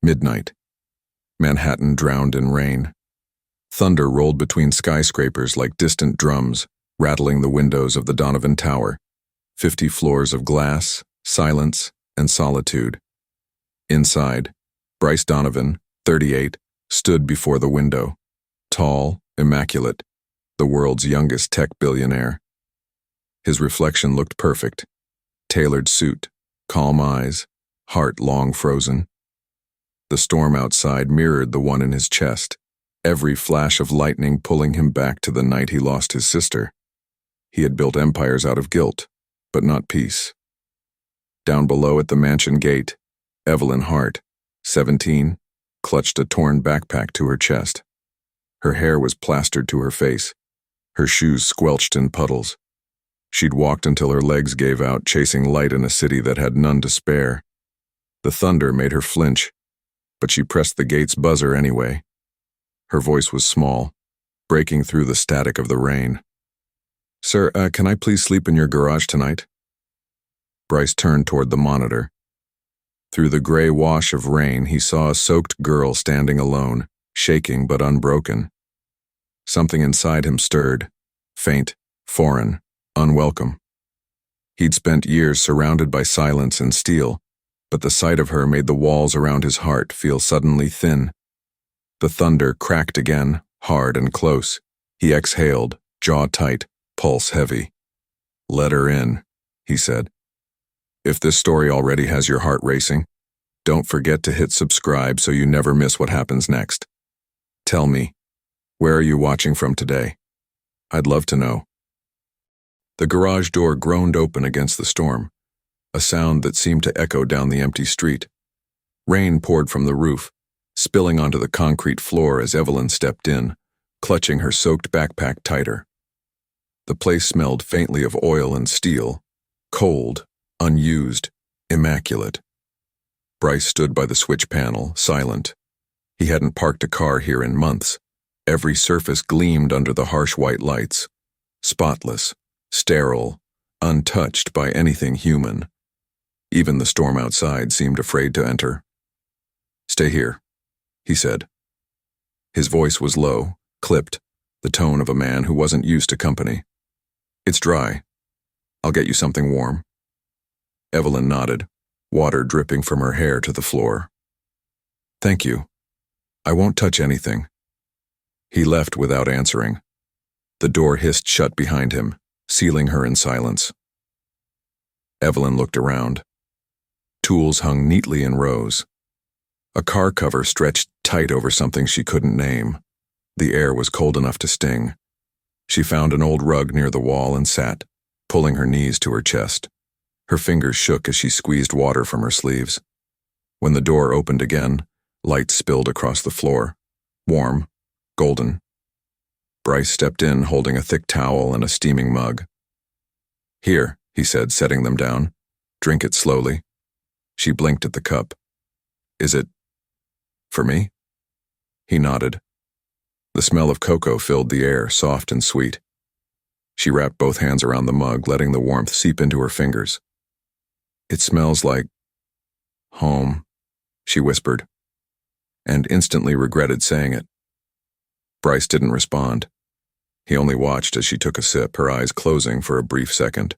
Midnight. Manhattan drowned in rain. Thunder rolled between skyscrapers like distant drums, rattling the windows of the Donovan Tower. 50 floors of glass, silence, and solitude. Inside, Bryce Donovan, 38, stood before the window. Tall, immaculate, the world's youngest tech billionaire. His reflection looked perfect. Tailored suit, calm eyes, heart long frozen. The storm outside mirrored the one in his chest, every flash of lightning pulling him back to the night he lost his sister. He had built empires out of guilt, but not peace. Down below at the mansion gate, Evelyn Hart, 17, clutched a torn backpack to her chest. Her hair was plastered to her face, her shoes squelched in puddles. She'd walked until her legs gave out, chasing light in a city that had none to spare. The thunder made her flinch, but she pressed the gate's buzzer anyway. Her voice was small, breaking through the static of the rain. "Sir, can I please sleep in your garage tonight?" Bryce turned toward the monitor. Through the gray wash of rain, he saw a soaked girl standing alone, shaking but unbroken. Something inside him stirred, faint, foreign, unwelcome. He'd spent years surrounded by silence and steel, but the sight of her made the walls around his heart feel suddenly thin. The thunder cracked again, hard and close. He exhaled, jaw tight, pulse heavy. "Let her in," he said. "If this story already has your heart racing, don't forget to hit subscribe so you never miss what happens next. Tell me, where are you watching from today? I'd love to know." The garage door groaned open against the storm, a sound that seemed to echo down the empty street. Rain poured from the roof, spilling onto the concrete floor as Evelyn stepped in, clutching her soaked backpack tighter. The place smelled faintly of oil and steel, cold, unused, immaculate. Bryce stood by the switch panel, silent. He hadn't parked a car here in months. Every surface gleamed under the harsh white lights, spotless, sterile, untouched by anything human. Even the storm outside seemed afraid to enter. "Stay here," he said. His voice was low, clipped, the tone of a man who wasn't used to company. "It's dry. I'll get you something warm." Evelyn nodded, water dripping from her hair to the floor. "Thank you. I won't touch anything." He left without answering. The door hissed shut behind him, sealing her in silence. Evelyn looked around. Tools hung neatly in rows. A car cover stretched tight over something she couldn't name. The air was cold enough to sting. She found an old rug near the wall and sat, pulling her knees to her chest. Her fingers shook as she squeezed water from her sleeves. When the door opened again, light spilled across the floor, warm, golden. Bryce stepped in, holding a thick towel and a steaming mug. "Here," he said, setting them down. "Drink it slowly." She blinked at the cup. "Is it for me?" He nodded. The smell of cocoa filled the air, soft and sweet. She wrapped both hands around the mug, letting the warmth seep into her fingers. "It smells like home," she whispered, and instantly regretted saying it. Bryce didn't respond. He only watched as she took a sip, her eyes closing for a brief second.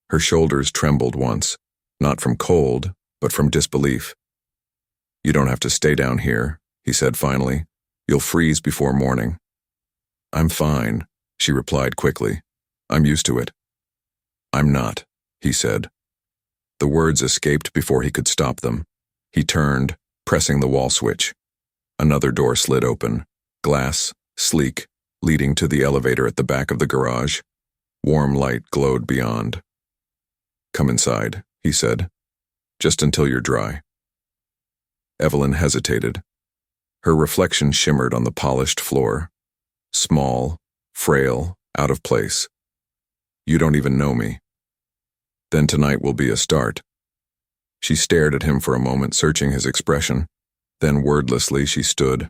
Her shoulders trembled once, not from cold, but from disbelief. "You don't have to stay down here," he said finally. "You'll freeze before morning." "I'm fine," she replied quickly. "I'm used to it." "I'm not," he said. The words escaped before he could stop them. He turned, pressing the wall switch. Another door slid open, glass, sleek, leading to the elevator at the back of the garage. Warm light glowed beyond. "Come inside," he said. "Just until you're dry." Evelyn hesitated. Her reflection shimmered on the polished floor. Small, frail, out of place. "You don't even know me." "Then tonight will be a start." She stared at him for a moment, searching his expression. Then wordlessly she stood.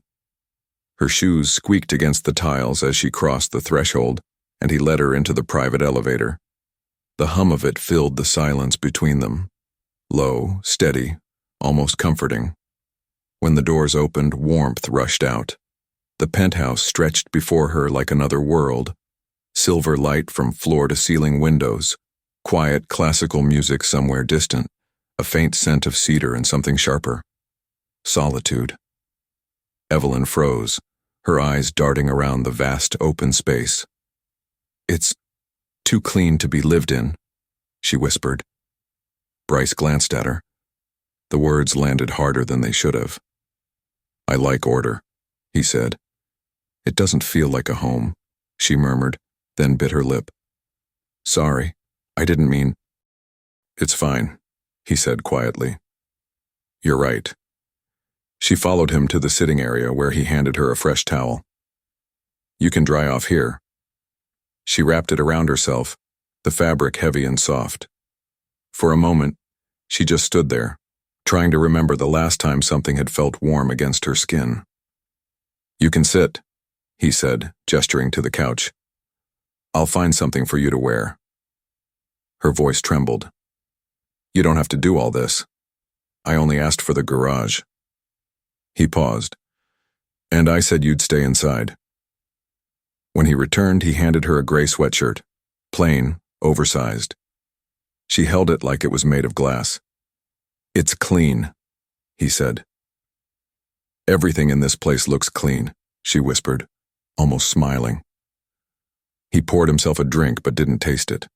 Her shoes squeaked against the tiles as she crossed the threshold, and he led her into the private elevator. The hum of it filled the silence between them. Low, steady, almost comforting. When the doors opened, warmth rushed out. The penthouse stretched before her like another world. Silver light from floor to ceiling windows, quiet classical music somewhere distant, a faint scent of cedar and something sharper. Solitude. Evelyn froze, her eyes darting around the vast open space. "It's too clean to be lived in," she whispered. Bryce glanced at her. The words landed harder than they should have. "I like order," he said. "It doesn't feel like a home," she murmured, then bit her lip. "Sorry, I didn't mean—" "It's fine," he said quietly. "You're right." She followed him to the sitting area where he handed her a fresh towel. "You can dry off here." She wrapped it around herself, the fabric heavy and soft. For a moment, she just stood there, trying to remember the last time something had felt warm against her skin. "You can sit," he said, gesturing to the couch. "I'll find something for you to wear." Her voice trembled. "You don't have to do all this. I only asked for the garage." He paused. "And I said you'd stay inside." When he returned, he handed her a gray sweatshirt, plain, oversized. She held it like it was made of glass. "It's clean," he said. "Everything in this place looks clean," she whispered, almost smiling. He poured himself a drink but didn't taste it.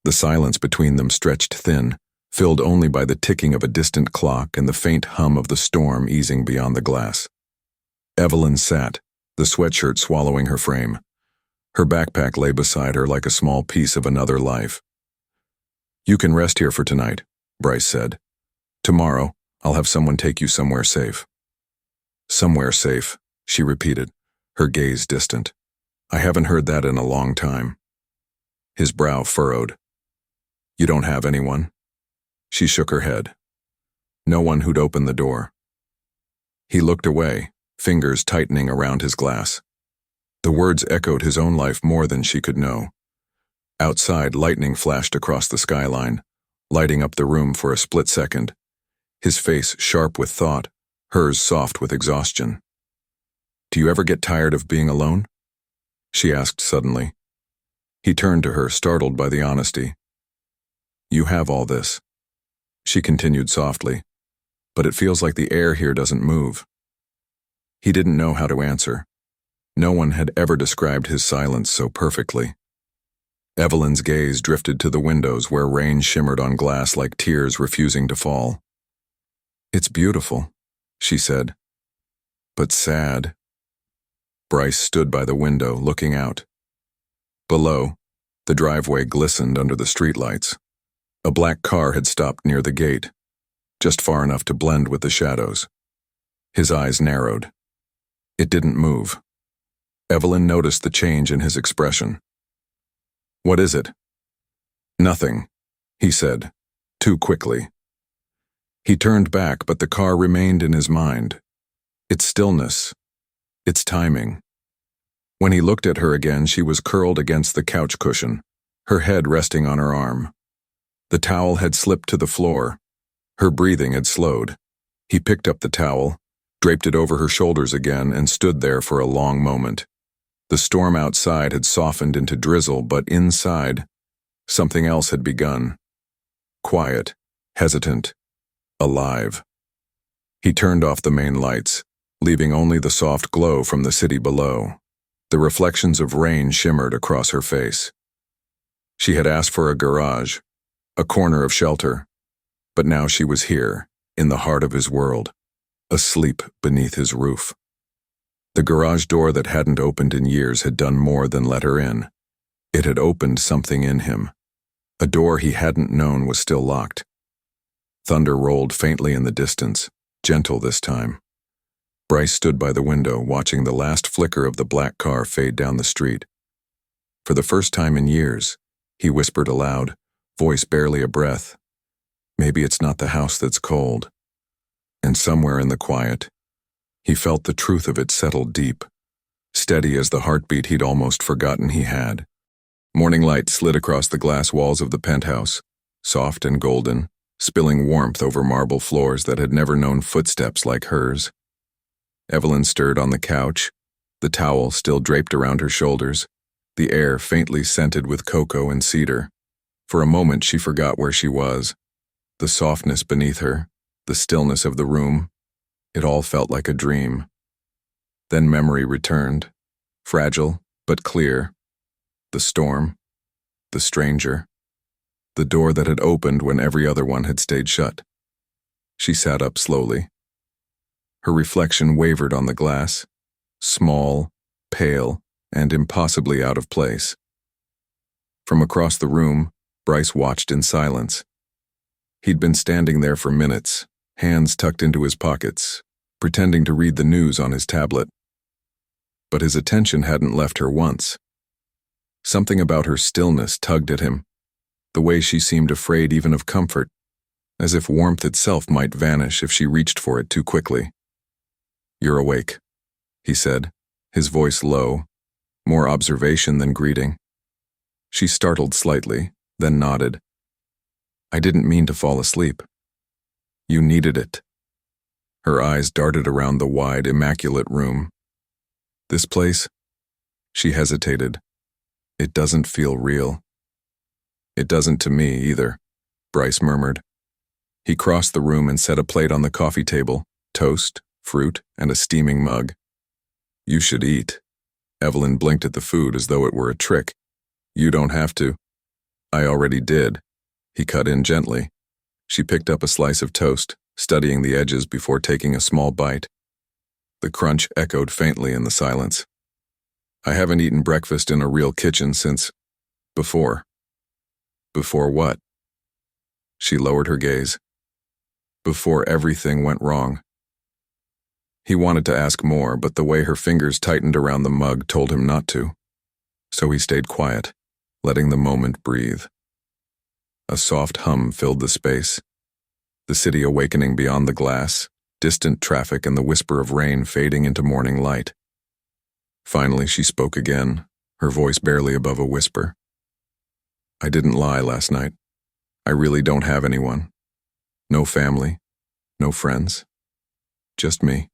The silence between them stretched thin, filled only by the ticking of a distant clock and the faint hum of the storm easing beyond the glass. Evelyn sat, the sweatshirt swallowing her frame. Her backpack lay beside her like a small piece of another life. "You can rest here for tonight," Bryce said. "Tomorrow, I'll have someone take you somewhere safe." "Somewhere safe," she repeated, her gaze distant. "I haven't heard that in a long time." His brow furrowed. "You don't have anyone?" She shook her head. "No one who'd open the door." He looked away, fingers tightening around his glass. The words echoed his own life more than she could know. Outside, lightning flashed across the skyline, lighting up the room for a split second. His face sharp with thought, hers soft with exhaustion. "Do you ever get tired of being alone?" she asked suddenly. He turned to her, startled by the honesty. "You have all this," she continued softly, "but it feels like the air here doesn't move." He didn't know how to answer. No one had ever described his silence so perfectly. Evelyn's gaze drifted to the windows where rain shimmered on glass like tears refusing to fall. "It's beautiful," she said, "but sad." Bryce stood by the window, looking out. Below, the driveway glistened under the streetlights. A black car had stopped near the gate, just far enough to blend with the shadows. His eyes narrowed. It didn't move. Evelyn noticed the change in his expression. "What is it?" "Nothing," he said, too quickly. He turned back, but the car remained in his mind. Its stillness, its timing. When he looked at her again, she was curled against the couch cushion, her head resting on her arm. The towel had slipped to the floor. Her breathing had slowed. He picked up the towel, draped it over her shoulders again, and stood there for a long moment. The storm outside had softened into drizzle, but inside, something else had begun. Quiet, hesitant, alive. He turned off the main lights, leaving only the soft glow from the city below. The reflections of rain shimmered across her face. She had asked for a garage, a corner of shelter, but now she was here, in the heart of his world, asleep beneath his roof. The garage door that hadn't opened in years had done more than let her in. It had opened something in him. A door he hadn't known was still locked. Thunder rolled faintly in the distance, gentle this time. Bryce stood by the window, watching the last flicker of the black car fade down the street. For the first time in years, he whispered aloud, voice barely a breath, "Maybe it's not the house that's cold." And somewhere in the quiet, he felt the truth of it settle deep, steady as the heartbeat he'd almost forgotten he had. Morning light slid across the glass walls of the penthouse, soft and golden, spilling warmth over marble floors that had never known footsteps like hers. Evelyn stirred on the couch, the towel still draped around her shoulders, the air faintly scented with cocoa and cedar. For a moment she forgot where she was. The softness beneath her, the stillness of the room, it all felt like a dream. Then memory returned, fragile but clear. The storm, the stranger, the door that had opened when every other one had stayed shut. She sat up slowly. Her reflection wavered on the glass, small, pale, and impossibly out of place. From across the room, Bryce watched in silence. He'd been standing there for minutes, hands tucked into his pockets, pretending to read the news on his tablet. But his attention hadn't left her once. Something about her stillness tugged at him, the way she seemed afraid even of comfort, as if warmth itself might vanish if she reached for it too quickly. "You're awake," he said, his voice low, more observation than greeting. She startled slightly, then nodded. "I didn't mean to fall asleep. You needed it." Her eyes darted around the wide, immaculate room. "This place?" She hesitated. "It doesn't feel real." "It doesn't to me, either," Bryce murmured. He crossed the room and set a plate on the coffee table, toast, fruit, and a steaming mug. "You should eat." Evelyn blinked at the food as though it were a trick. "You don't have to." "I already did." He cut in gently. She picked up a slice of toast, studying the edges before taking a small bite. The crunch echoed faintly in the silence. "I haven't eaten breakfast in a real kitchen since... before." "Before what?" She lowered her gaze. "Before everything went wrong." He wanted to ask more, but the way her fingers tightened around the mug told him not to. So he stayed quiet, letting the moment breathe. A soft hum filled the space. The city awakening beyond the glass, distant traffic and the whisper of rain fading into morning light. Finally she spoke again, her voice barely above a whisper. "I didn't lie last night. I really don't have anyone. No family, no friends. Just me."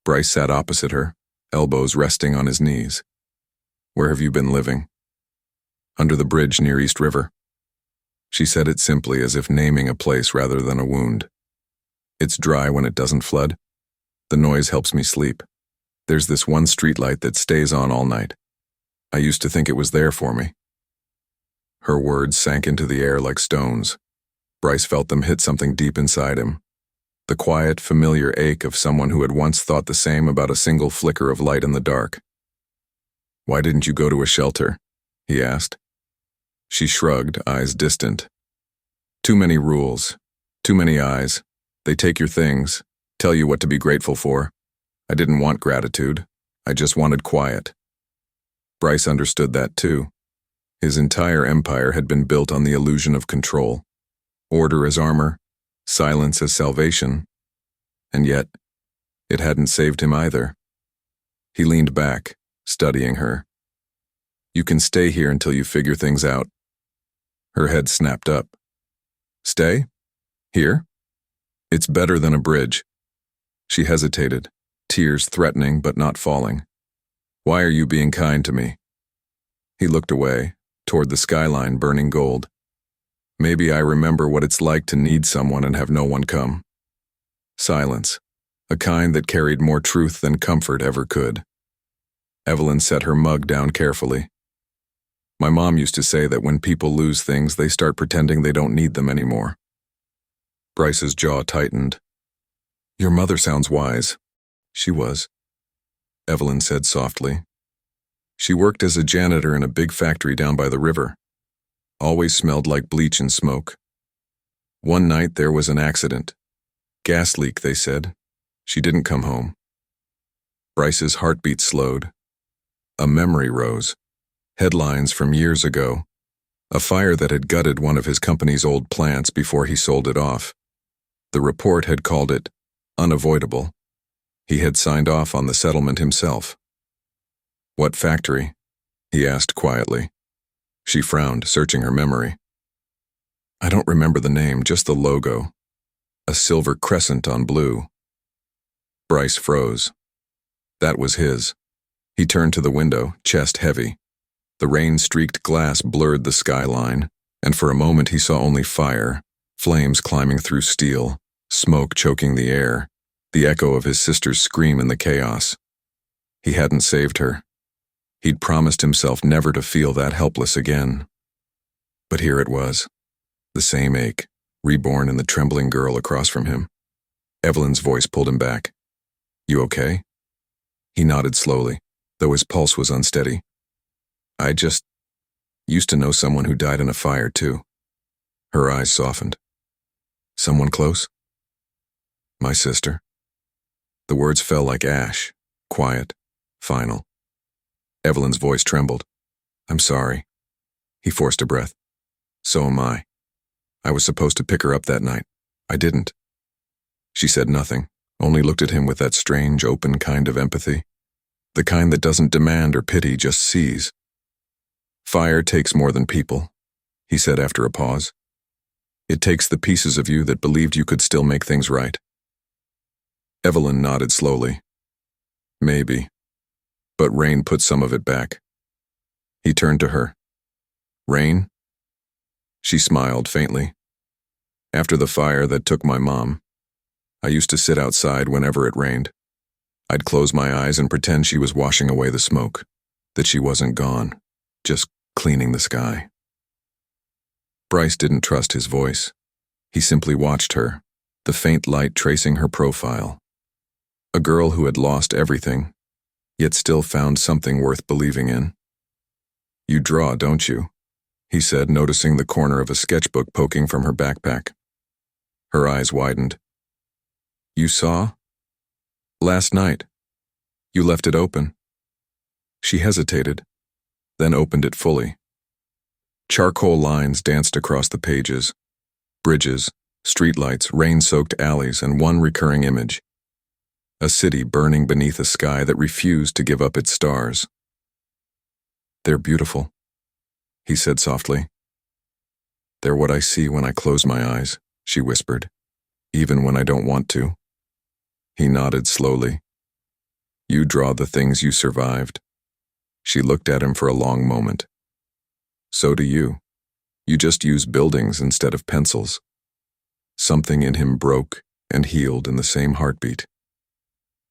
Bryce sat opposite her, elbows resting on his knees. "Where have you been living?" "Under the bridge near East River." She said it simply, as if naming a place rather than a wound. "It's dry when it doesn't flood. The noise helps me sleep. There's this one streetlight that stays on all night. I used to think it was there for me." Her words sank into the air like stones. Bryce felt them hit something deep inside him. The quiet, familiar ache of someone who had once thought the same about a single flicker of light in the dark. "Why didn't you go to a shelter?" he asked. She shrugged, eyes distant. "Too many rules. Too many eyes. They take your things, tell you what to be grateful for. I didn't want gratitude. I just wanted quiet." Bryce understood that too. His entire empire had been built on the illusion of control. Order as armor, silence as salvation. And yet, it hadn't saved him either. He leaned back, studying her. "You can stay here until you figure things out." Her head snapped up. "Stay? Here? It's better than a bridge." She hesitated, tears threatening but not falling. "Why are you being kind to me?" He looked away, toward the skyline burning gold. "Maybe I remember what it's like to need someone and have no one come." Silence, a kind that carried more truth than comfort ever could. Evelyn set her mug down carefully. "My mom used to say that when people lose things, they start pretending they don't need them anymore." Bryce's jaw tightened. "Your mother sounds wise." "She was," Evelyn said softly. "She worked as a janitor in a big factory down by the river. Always smelled like bleach and smoke. One night there was an accident. Gas leak, they said. She didn't come home." Bryce's heartbeat slowed. A memory rose. Headlines from years ago. A fire that had gutted one of his company's old plants before he sold it off. The report had called it unavoidable. He had signed off on the settlement himself. "What factory?" he asked quietly. She frowned, searching her memory. "I don't remember the name, just the logo. A silver crescent on blue." Bryce froze. That was his. He turned to the window, chest heavy. The rain-streaked glass blurred the skyline, and for a moment he saw only fire, flames climbing through steel, smoke choking the air, the echo of his sister's scream in the chaos. He hadn't saved her. He'd promised himself never to feel that helpless again. But here it was, the same ache, reborn in the trembling girl across from him. Evelyn's voice pulled him back. "You okay?" He nodded slowly, though his pulse was unsteady. "I just used to know someone who died in a fire, too." Her eyes softened. "Someone close?" "My sister." The words fell like ash, quiet, final. Evelyn's voice trembled. "I'm sorry." He forced a breath. "So am I. I was supposed to pick her up that night. I didn't." She said nothing, only looked at him with that strange, open kind of empathy. The kind that doesn't demand or pity, just sees. "Fire takes more than people," he said after a pause. "It takes the pieces of you that believed you could still make things right." Evelyn nodded slowly. "Maybe." But rain put some of it back. He turned to her. "Rain?" She smiled faintly. "After the fire that took my mom, I used to sit outside whenever it rained. I'd close my eyes and pretend she was washing away the smoke, that she wasn't gone, just cleaning the sky." Bryce didn't trust his voice. He simply watched her, the faint light tracing her profile. A girl who had lost everything, yet still found something worth believing in. "You draw, don't you?" he said, noticing the corner of a sketchbook poking from her backpack. Her eyes widened. "You saw?" "Last night. You left it open." She hesitated, then opened it fully. Charcoal lines danced across the pages. Bridges, streetlights, rain-soaked alleys, and one recurring image. A city burning beneath a sky that refused to give up its stars. "They're beautiful," he said softly. "They're what I see when I close my eyes," she whispered, "even when I don't want to." He nodded slowly. "You draw the things you survived." She looked at him for a long moment. "So do you. You just use buildings instead of pencils." Something in him broke and healed in the same heartbeat.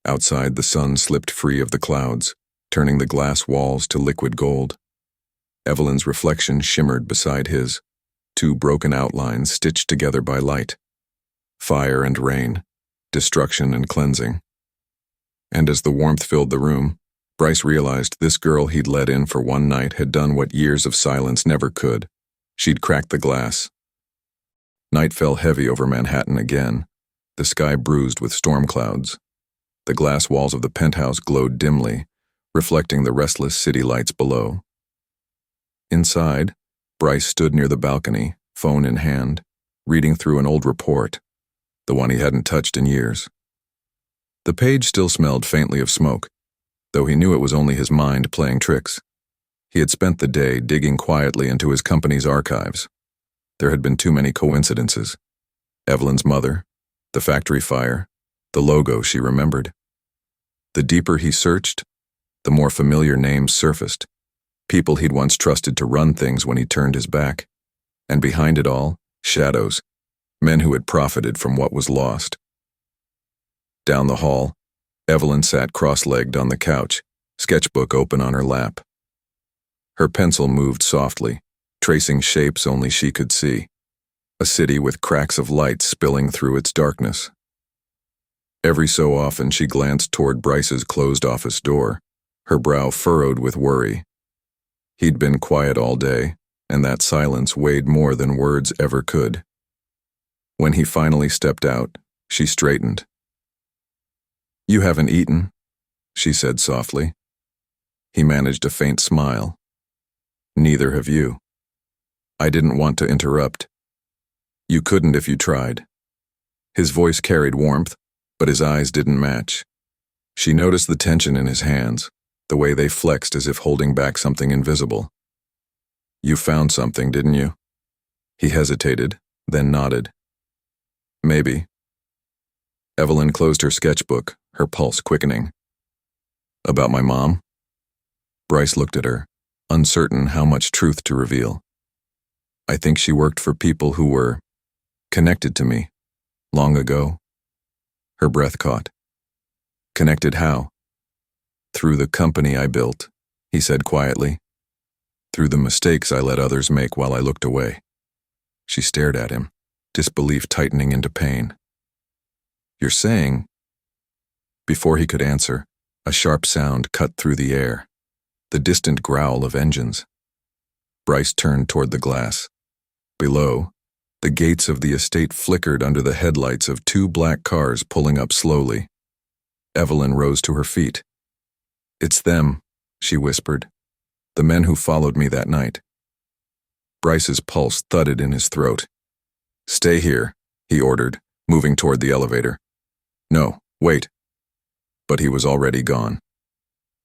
Outside, the sun slipped free of the clouds, turning the glass walls to liquid gold. Evelyn's reflection shimmered beside his, two broken outlines stitched together by light. Fire and rain, destruction and cleansing. And as the warmth filled the room, Bryce realized this girl he'd let in for one night had done what years of silence never could. She'd cracked the glass. Night fell heavy over Manhattan again, the sky bruised with storm clouds. The glass walls of the penthouse glowed dimly, reflecting the restless city lights below. Inside, Bryce stood near the balcony, phone in hand, reading through an old report, the one he hadn't touched in years. The page still smelled faintly of smoke, though he knew it was only his mind playing tricks. He had spent the day digging quietly into his company's archives. There had been too many coincidences. Evelyn's mother, the factory fire, the logo she remembered. The deeper he searched, the more familiar names surfaced. People he'd once trusted to run things when he turned his back. And behind it all, shadows, men who had profited from what was lost. Down the hall, Evelyn sat cross-legged on the couch, sketchbook open on her lap. Her pencil moved softly, tracing shapes only she could see. A city with cracks of light spilling through its darkness. Every so often she glanced toward Bryce's closed office door, her brow furrowed with worry. He'd been quiet all day, and that silence weighed more than words ever could. When he finally stepped out, she straightened. "You haven't eaten," she said softly. He managed a faint smile. "Neither have you." "I didn't want to interrupt." "You couldn't if you tried." His voice carried warmth, but his eyes didn't match. She noticed the tension in his hands, the way they flexed as if holding back something invisible. "You found something, didn't you?" He hesitated, then nodded. "Maybe." Evelyn closed her sketchbook, her pulse quickening. About my mom? Bryce looked at her, uncertain how much truth to reveal. I think she worked for people who were connected to me, long ago. Her breath caught. Connected how? Through the company I built, he said quietly. Through the mistakes I let others make while I looked away. She stared at him, disbelief tightening into pain. You're saying? Before he could answer, a sharp sound cut through the air, the distant growl of engines. Bryce turned toward the glass. Below, the gates of the estate flickered under the headlights of two black cars pulling up slowly. Evelyn rose to her feet. It's them, she whispered. The men who followed me that night. Bryce's pulse thudded in his throat. Stay here, he ordered, moving toward the elevator. No, wait. But he was already gone.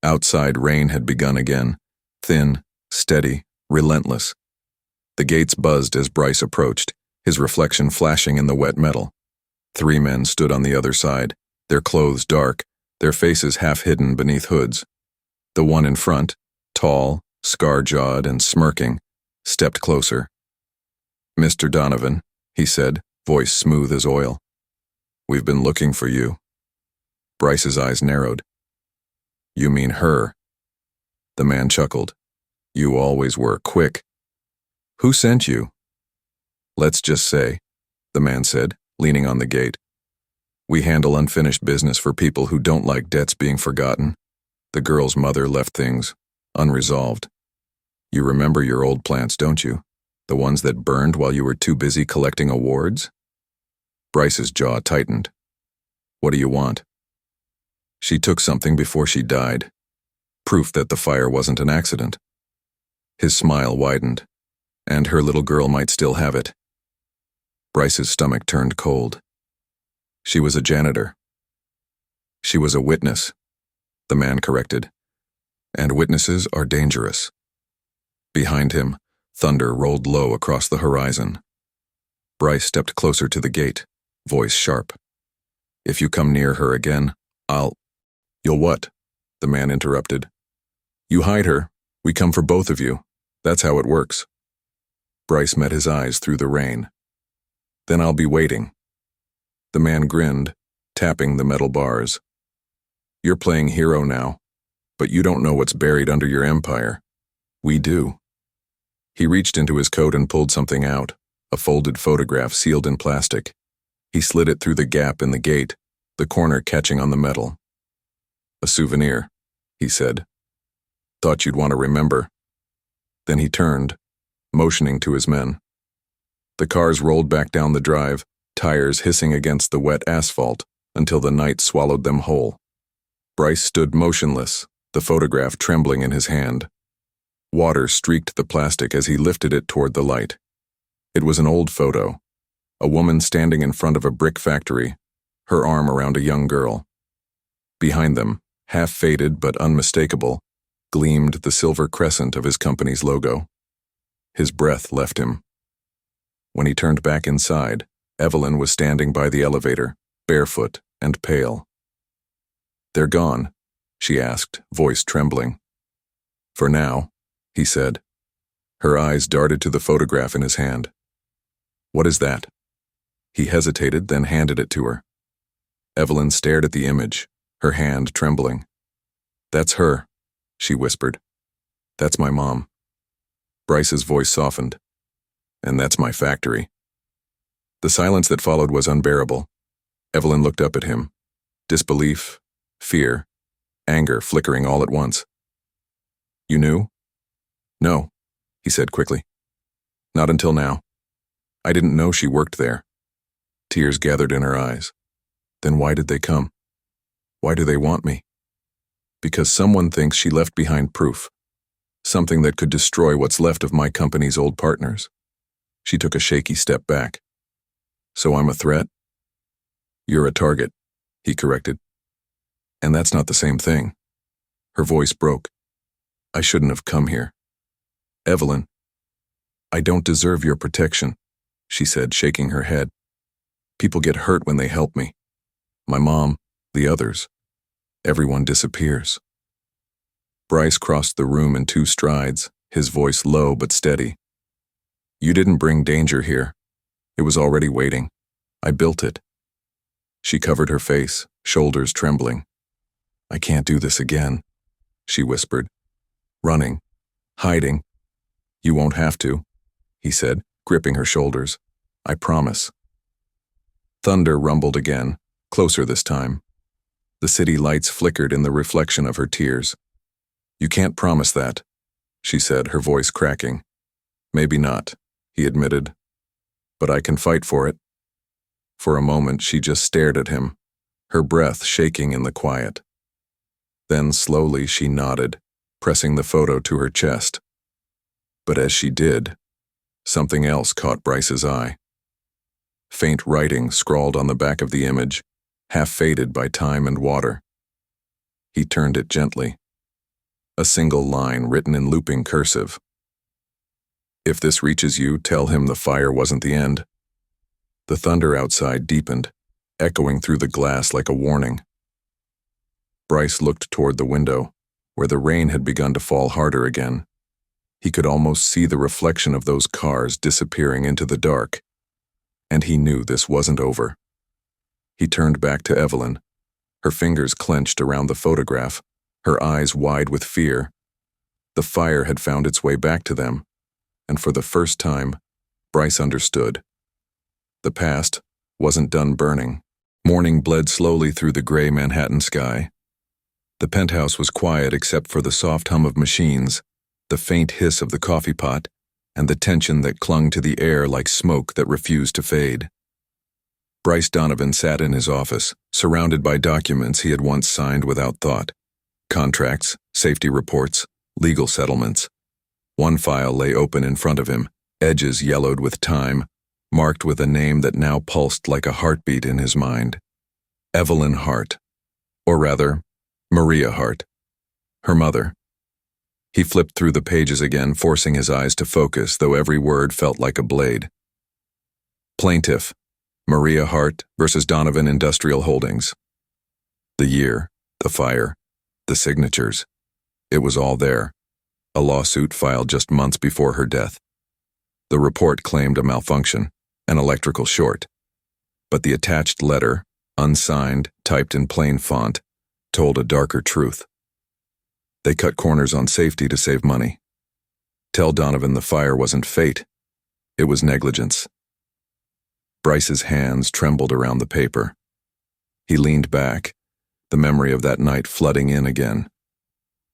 Outside, rain had begun again, thin, steady, relentless. The gates buzzed as Bryce approached, his reflection flashing in the wet metal. 3 men stood on the other side, their clothes dark, their faces half hidden beneath hoods. The one in front, tall, scar-jawed, and smirking, stepped closer. Mr. Donovan, he said, voice smooth as oil. We've been looking for you. Bryce's eyes narrowed. You mean her? The man chuckled. You always were quick. Who sent you? Let's just say, the man said, leaning on the gate. We handle unfinished business for people who don't like debts being forgotten. The girl's mother left things unresolved. You remember your old plants, don't you? The ones that burned while you were too busy collecting awards? Bryce's jaw tightened. What do you want? She took something before she died. Proof that the fire wasn't an accident. His smile widened. And her little girl might still have it. Bryce's stomach turned cold. She was a janitor. She was a witness, the man corrected. And witnesses are dangerous. Behind him, thunder rolled low across the horizon. Bryce stepped closer to the gate, voice sharp. If you come near her again, You'll what? The man interrupted. You hide her. We come for both of you. That's how it works. Bryce met his eyes through the rain. Then I'll be waiting. The man grinned, tapping the metal bars. You're playing hero now, but you don't know what's buried under your empire. We do. He reached into his coat and pulled something out, a folded photograph sealed in plastic. He slid it through the gap in the gate, the corner catching on the metal. A souvenir, he said. Thought you'd want to remember. Then he turned, motioning to his men. The cars rolled back down the drive, tires hissing against the wet asphalt until the night swallowed them whole. Bryce stood motionless, the photograph trembling in his hand. Water streaked the plastic as he lifted it toward the light. It was an old photo, a woman standing in front of a brick factory, her arm around a young girl. Behind them, half faded but unmistakable, gleamed the silver crescent of his company's logo. His breath left him. When he turned back inside, Evelyn was standing by the elevator, barefoot and pale. They're gone, she asked, voice trembling. For now, he said. Her eyes darted to the photograph in his hand. What is that? He hesitated, then handed it to her. Evelyn stared at the image, her hand trembling. That's her, she whispered. That's my mom. Bryce's voice softened. And that's my factory. The silence that followed was unbearable. Evelyn looked up at him. Disbelief, fear, anger flickering all at once. You knew? No, he said quickly. Not until now. I didn't know she worked there. Tears gathered in her eyes. Then why did they come? Why do they want me? Because someone thinks she left behind proof. Something that could destroy what's left of my company's old partners. She took a shaky step back. So I'm a threat? You're a target, he corrected. And that's not the same thing. Her voice broke. I shouldn't have come here. Evelyn, I don't deserve your protection, she said, shaking her head. People get hurt when they help me. My mom, the others. Everyone disappears. Bryce crossed the room in 2 strides, his voice low but steady. You didn't bring danger here. It was already waiting. I built it. She covered her face, shoulders trembling. I can't do this again, she whispered. Running, hiding. You won't have to, he said, gripping her shoulders. I promise. Thunder rumbled again, closer this time. The city lights flickered in the reflection of her tears. You can't promise that, she said, her voice cracking. Maybe not, he admitted. But I can fight for it. For a moment, she just stared at him, her breath shaking in the quiet. Then slowly she nodded, pressing the photo to her chest. But as she did, something else caught Bryce's eye. Faint writing scrawled on the back of the image, half faded by time and water. He turned it gently. A single line written in looping cursive. If this reaches you, tell him the fire wasn't the end. The thunder outside deepened, echoing through the glass like a warning. Bryce looked toward the window, where the rain had begun to fall harder again. He could almost see the reflection of those cars disappearing into the dark, and he knew this wasn't over. He turned back to Evelyn, her fingers clenched around the photograph, her eyes wide with fear. The fire had found its way back to them, and for the first time, Bryce understood. The past wasn't done burning. Morning bled slowly through the gray Manhattan sky. The penthouse was quiet except for the soft hum of machines, the faint hiss of the coffee pot, and the tension that clung to the air like smoke that refused to fade. Bryce Donovan sat in his office, surrounded by documents he had once signed without thought. Contracts, safety reports, legal settlements. One file lay open in front of him, edges yellowed with time, marked with a name that now pulsed like a heartbeat in his mind. Evelyn Hart. Or rather, Maria Hart. Her mother. He flipped through the pages again, forcing his eyes to focus, though every word felt like a blade. Plaintiff, Maria Hart versus Donovan Industrial Holdings. The year, the fire, the signatures. It was all there. A lawsuit filed just months before her death. The report claimed a malfunction, an electrical short. But the attached letter, unsigned, typed in plain font, told a darker truth. They cut corners on safety to save money. Tell Donovan the fire wasn't fate. It was negligence. Bryce's hands trembled around the paper. He leaned back, the memory of that night flooding in again.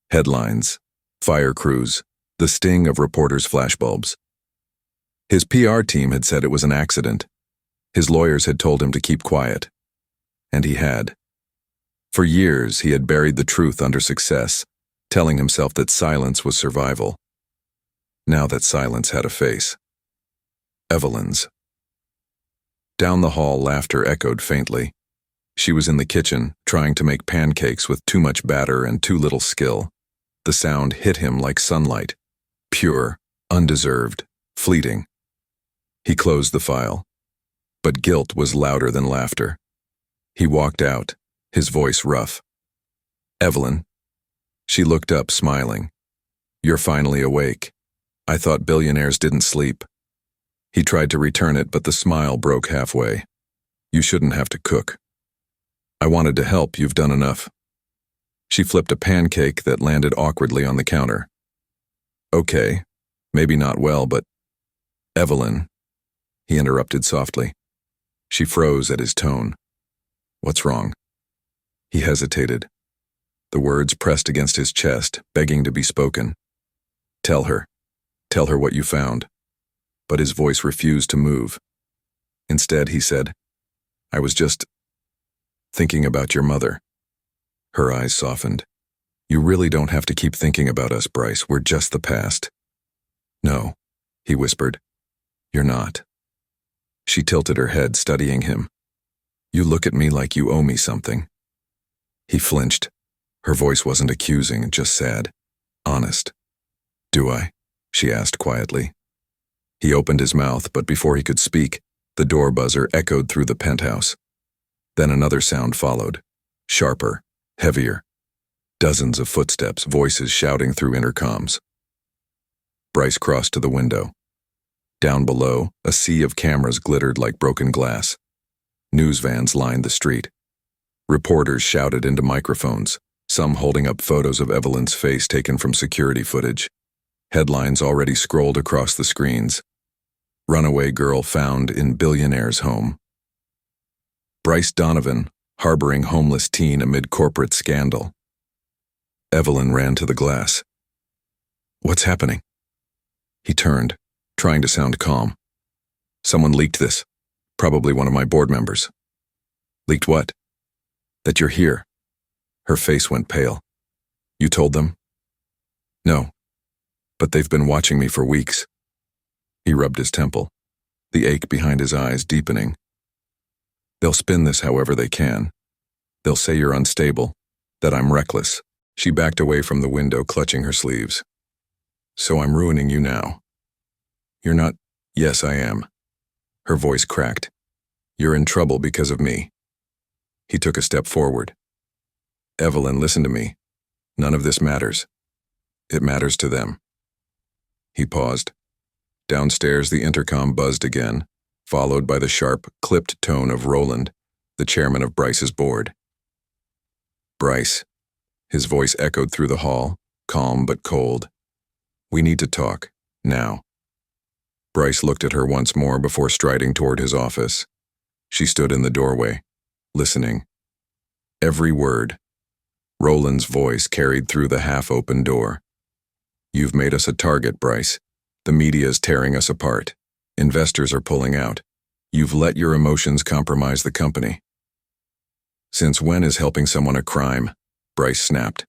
Headlines, fire crews, the sting of reporters' flashbulbs. His PR team had said it was an accident. His lawyers had told him to keep quiet. And he had. For years, he had buried the truth under success, telling himself that silence was survival. Now that silence had a face. Evelyn's. Down the hall, laughter echoed faintly. She was in the kitchen, trying to make pancakes with too much batter and too little skill. The sound hit him like sunlight. Pure, undeserved, fleeting. He closed the file. But guilt was louder than laughter. He walked out, his voice rough. Evelyn. She looked up, smiling. You're finally awake. I thought billionaires didn't sleep. He tried to return it, but the smile broke halfway. You shouldn't have to cook. I wanted to help, you've done enough. She flipped a pancake that landed awkwardly on the counter. Okay, maybe not well, but... Evelyn, he interrupted softly. She froze at his tone. What's wrong? He hesitated. The words pressed against his chest, begging to be spoken. Tell her. Tell her what you found. But his voice refused to move. Instead, he said, I was just thinking about your mother. Her eyes softened. You really don't have to keep thinking about us, Bryce. We're just the past. No, he whispered. You're not. She tilted her head, studying him. You look at me like you owe me something. He flinched. Her voice wasn't accusing, just sad. Honest. Do I? She asked quietly. He opened his mouth, but before he could speak, the door buzzer echoed through the penthouse. Then another sound followed, sharper, Heavier. Dozens of footsteps, voices shouting through intercoms. Bryce crossed to the window. Down below, a sea of cameras glittered like broken glass. News vans lined the street. Reporters shouted into microphones, some holding up photos of Evelyn's face taken from security footage. Headlines already scrolled across the screens. Runaway girl found in billionaire's home. Bryce Donovan, harboring homeless teen amid corporate scandal. Evelyn ran to the glass. What's happening? He turned, trying to sound calm. Someone leaked this. Probably one of my board members. Leaked what? That you're here. Her face went pale. You told them? No. But they've been watching me for weeks. He rubbed his temple, the ache behind his eyes deepening. They'll spin this however they can. They'll say you're unstable, that I'm reckless. She backed away from the window, clutching her sleeves. So I'm ruining you now. You're not. Yes, I am. Her voice cracked. You're in trouble because of me. He took a step forward. Evelyn, listen to me. None of this matters. It matters to them. He paused. Downstairs, the intercom buzzed again, followed by the sharp, clipped tone of Roland, the chairman of Bryce's board. Bryce. His voice echoed through the hall, calm but cold. We need to talk, now. Bryce looked at her once more before striding toward his office. She stood in the doorway, listening. Every word. Roland's voice carried through the half-open door. You've made us a target, Bryce. The media's tearing us apart. Investors are pulling out. You've let your emotions compromise the company. Since when is helping someone a crime? Bryce snapped.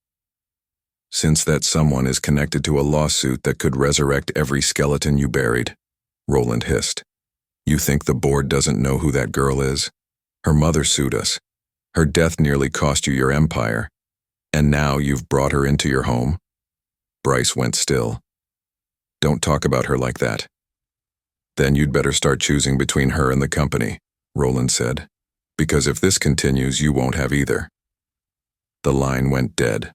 Since that someone is connected to a lawsuit that could resurrect every skeleton you buried, Roland hissed. You think the board doesn't know who that girl is? Her mother sued us. Her death nearly cost you your empire. And now you've brought her into your home? Bryce went still. Don't talk about her like that. Then you'd better start choosing between her and the company, Roland said. Because if this continues, you won't have either. The line went dead.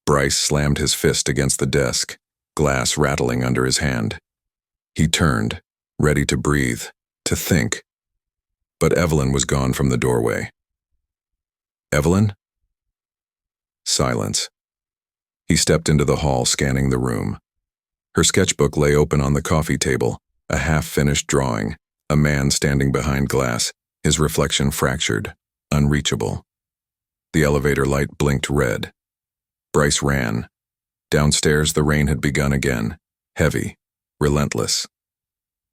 Bryce slammed his fist against the desk, glass rattling under his hand. He turned, ready to breathe, to think. But Evelyn was gone from the doorway. Evelyn? Silence. He stepped into the hall, scanning the room. Her sketchbook lay open on the coffee table, a half-finished drawing, a man standing behind glass, his reflection fractured, unreachable. The elevator light blinked red. Bryce ran. Downstairs, the rain had begun again, heavy, relentless.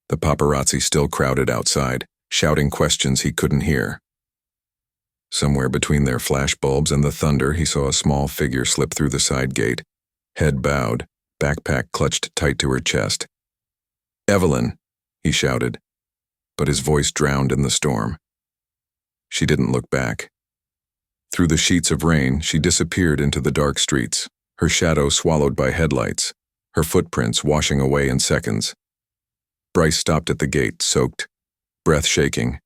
The paparazzi still crowded outside, shouting questions he couldn't hear. Somewhere between their flashbulbs and the thunder, he saw a small figure slip through the side gate, head bowed, backpack clutched tight to her chest. Evelyn, he shouted, but his voice drowned in the storm. She didn't look back. Through the sheets of rain, she disappeared into the dark streets, her shadow swallowed by headlights, her footprints washing away in seconds. Bryce stopped at the gate, soaked, breath shaking,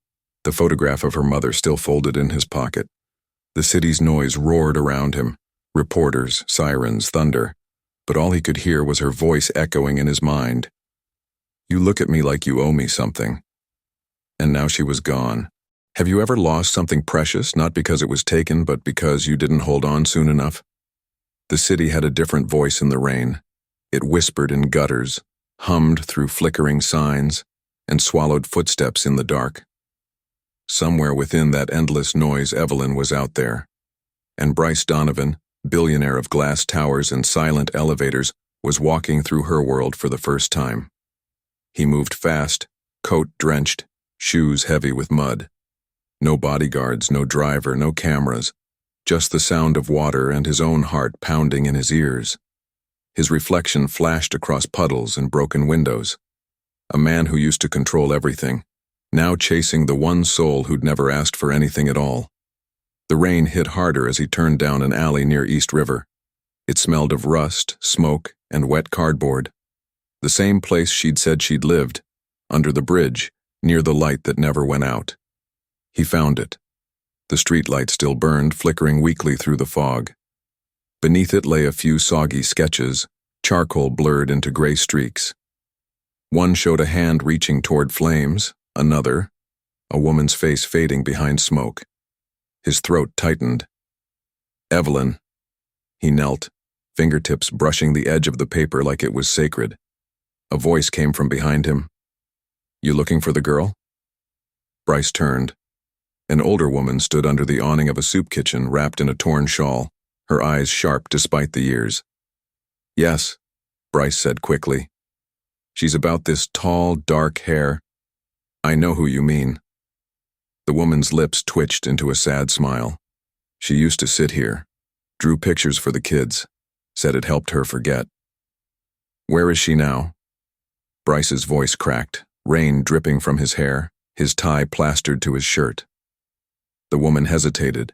the photograph of her mother still folded in his pocket. The city's noise roared around him, reporters, sirens, thunder, but all he could hear was her voice echoing in his mind. You look at me like you owe me something. And now she was gone. Have you ever lost something precious, not because it was taken, but because you didn't hold on soon enough? The city had a different voice in the rain. It whispered in gutters, hummed through flickering signs, and swallowed footsteps in the dark. Somewhere within that endless noise, Evelyn was out there. And Bryce Donovan, billionaire of glass towers and silent elevators, was walking through her world for the first time. He moved fast, coat drenched, shoes heavy with mud. No bodyguards, no driver, no cameras, just the sound of water and his own heart pounding in his ears. His reflection flashed across puddles and broken windows. A man who used to control everything, now chasing the one soul who'd never asked for anything at all. The rain hit harder as he turned down an alley near East River. It smelled of rust, smoke, and wet cardboard. The same place she'd said she'd lived, under the bridge, near the light that never went out. He found it. The streetlight still burned, flickering weakly through the fog. Beneath it lay a few soggy sketches, charcoal blurred into gray streaks. One showed a hand reaching toward flames, another, a woman's face fading behind smoke. His throat tightened. Evelyn. He knelt, fingertips brushing the edge of the paper like it was sacred. A voice came from behind him. You looking for the girl? Bryce turned. An older woman stood under the awning of a soup kitchen, wrapped in a torn shawl, her eyes sharp despite the years. Yes, Bryce said quickly. She's about this tall, dark hair. I know who you mean. The woman's lips twitched into a sad smile. She used to sit here, drew pictures for the kids, said it helped her forget. Where is she now? Bryce's voice cracked, rain dripping from his hair, his tie plastered to his shirt. The woman hesitated,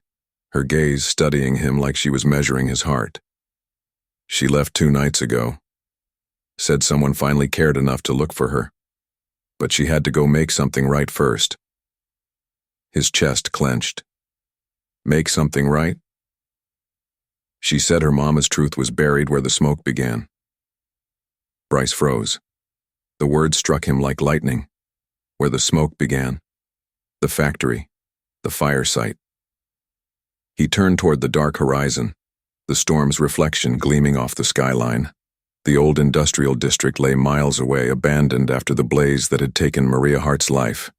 her gaze studying him like she was measuring his heart. She left 2 nights ago. Said someone finally cared enough to look for her. But she had to go make something right first. His chest clenched. Make something right? She said her mama's truth was buried where the smoke began. Bryce froze. The words struck him like lightning. Where the smoke began. The factory. The fire site. He turned toward the dark horizon, the storm's reflection gleaming off the skyline. The old industrial district lay miles away, abandoned after the blaze that had taken Maria Hart's life.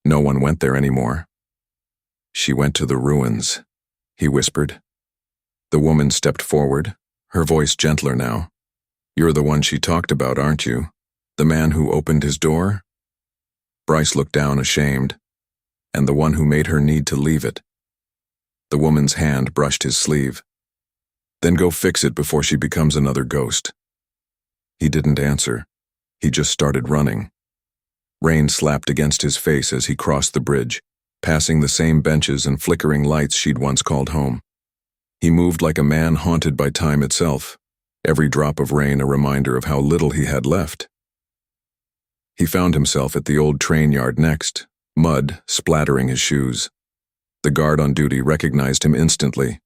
No one went there anymore. She went to the ruins, he whispered. The woman stepped forward, her voice gentler now. You're the one she talked about, aren't you? The man who opened his door? Bryce looked down, ashamed. And the one who made her need to leave it. The woman's hand brushed his sleeve. Then go fix it before she becomes another ghost. He didn't answer. He just started running. Rain slapped against his face as he crossed the bridge, passing the same benches and flickering lights she'd once called home. He moved like a man haunted by time itself, every drop of rain a reminder of how little he had left. He found himself at the old train yard next, mud splattering his shoes. The guard on duty recognized him instantly.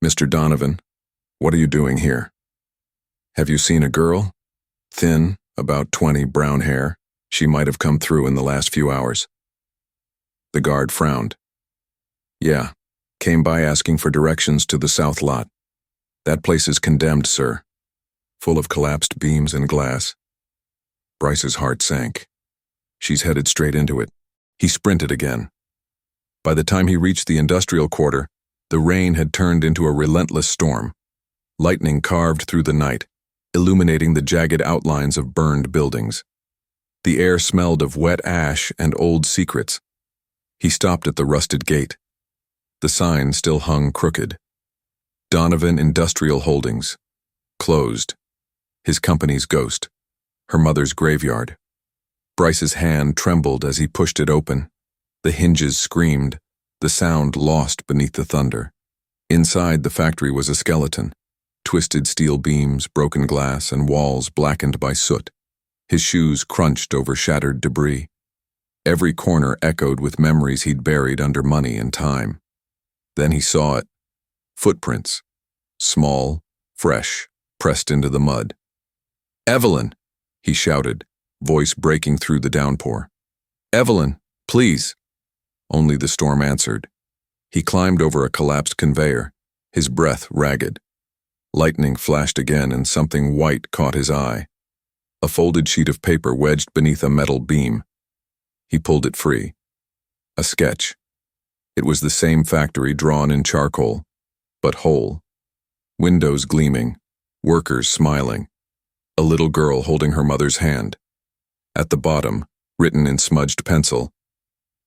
Mr. Donovan, what are you doing here? Have you seen a girl? Thin, about 20, brown hair. She might have come through in the last few hours. The guard frowned. Yeah, came by asking for directions to the south lot. That place is condemned, sir. Full of collapsed beams and glass. Bryce's heart sank. She's headed straight into it. He sprinted again. By the time he reached the industrial quarter, the rain had turned into a relentless storm. Lightning carved through the night, illuminating the jagged outlines of burned buildings. The air smelled of wet ash and old secrets. He stopped at the rusted gate. The sign still hung crooked. Donovan Industrial Holdings. Closed. His company's ghost. Her mother's graveyard. Bryce's hand trembled as he pushed it open. The hinges screamed, the sound lost beneath the thunder. Inside the factory was a skeleton. Twisted steel beams, broken glass, and walls blackened by soot. His shoes crunched over shattered debris. Every corner echoed with memories he'd buried under money and time. Then he saw it. Footprints. Small, fresh, pressed into the mud. Evelyn! He shouted, voice breaking through the downpour. Evelyn, please! Only the storm answered. He climbed over a collapsed conveyor, his breath ragged. Lightning flashed again and something white caught his eye. A folded sheet of paper wedged beneath a metal beam. He pulled it free. A sketch. It was the same factory drawn in charcoal, but whole. Windows gleaming, workers smiling. A little girl holding her mother's hand. At the bottom, written in smudged pencil,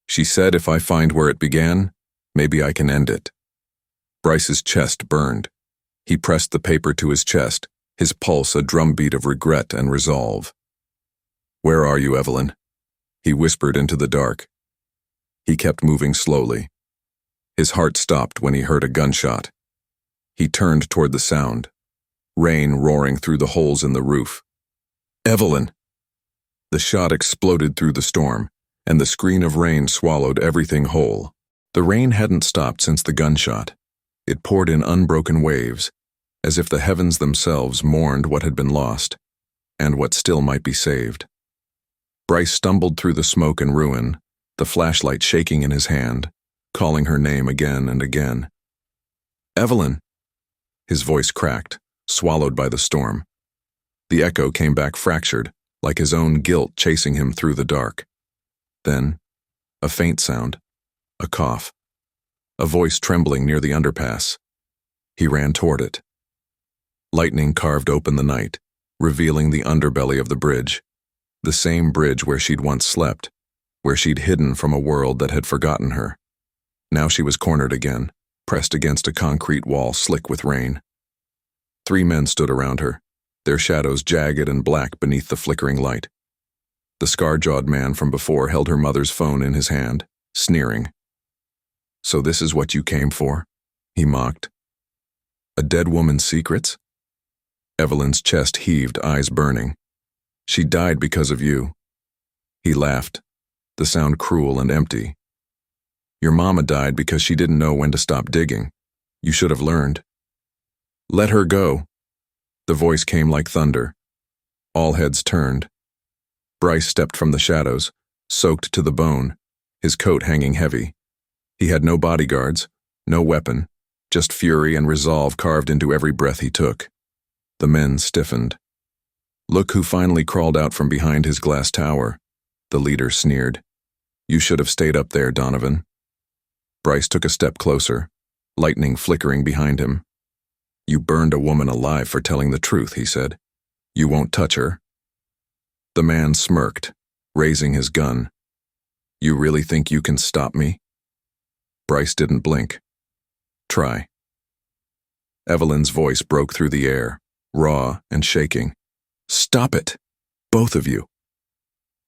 she said if I find where it began, maybe I can end it. Bryce's chest burned. He pressed the paper to his chest, his pulse a drumbeat of regret and resolve. Where are you, Evelyn? He whispered into the dark. He kept moving slowly. His heart stopped when he heard a gunshot. He turned toward the sound, rain roaring through the holes in the roof. Evelyn! The shot exploded through the storm, and the screen of rain swallowed everything whole. The rain hadn't stopped since the gunshot. It poured in unbroken waves, as if the heavens themselves mourned what had been lost, and what still might be saved. Bryce stumbled through the smoke and ruin, the flashlight shaking in his hand, calling her name again and again. "Evelyn!" His voice cracked, swallowed by the storm. The echo came back fractured, like his own guilt chasing him through the dark. Then, a faint sound, a cough, a voice trembling near the underpass. He ran toward it. Lightning carved open the night, revealing the underbelly of the bridge, the same bridge where she'd once slept, where she'd hidden from a world that had forgotten her. Now she was cornered again, pressed against a concrete wall slick with rain. 3 men stood around her, their shadows jagged and black beneath the flickering light. The scar-jawed man from before held her mother's phone in his hand, sneering. "So this is what you came for?" he mocked. "A dead woman's secrets?" Evelyn's chest heaved, eyes burning. "She died because of you." He laughed, the sound cruel and empty. "Your mama died because she didn't know when to stop digging. You should have learned." "Let her go." The voice came like thunder. All heads turned. Bryce stepped from the shadows, soaked to the bone, his coat hanging heavy. He had no bodyguards, no weapon, just fury and resolve carved into every breath he took. The men stiffened. "Look who finally crawled out from behind his glass tower," the leader sneered. "You should have stayed up there, Donovan." Bryce took a step closer, lightning flickering behind him. "You burned a woman alive for telling the truth," he said. "You won't touch her." The man smirked, raising his gun. "You really think you can stop me?" Bryce didn't blink. "Try." Evelyn's voice broke through the air, raw and shaking. "Stop it, both of you."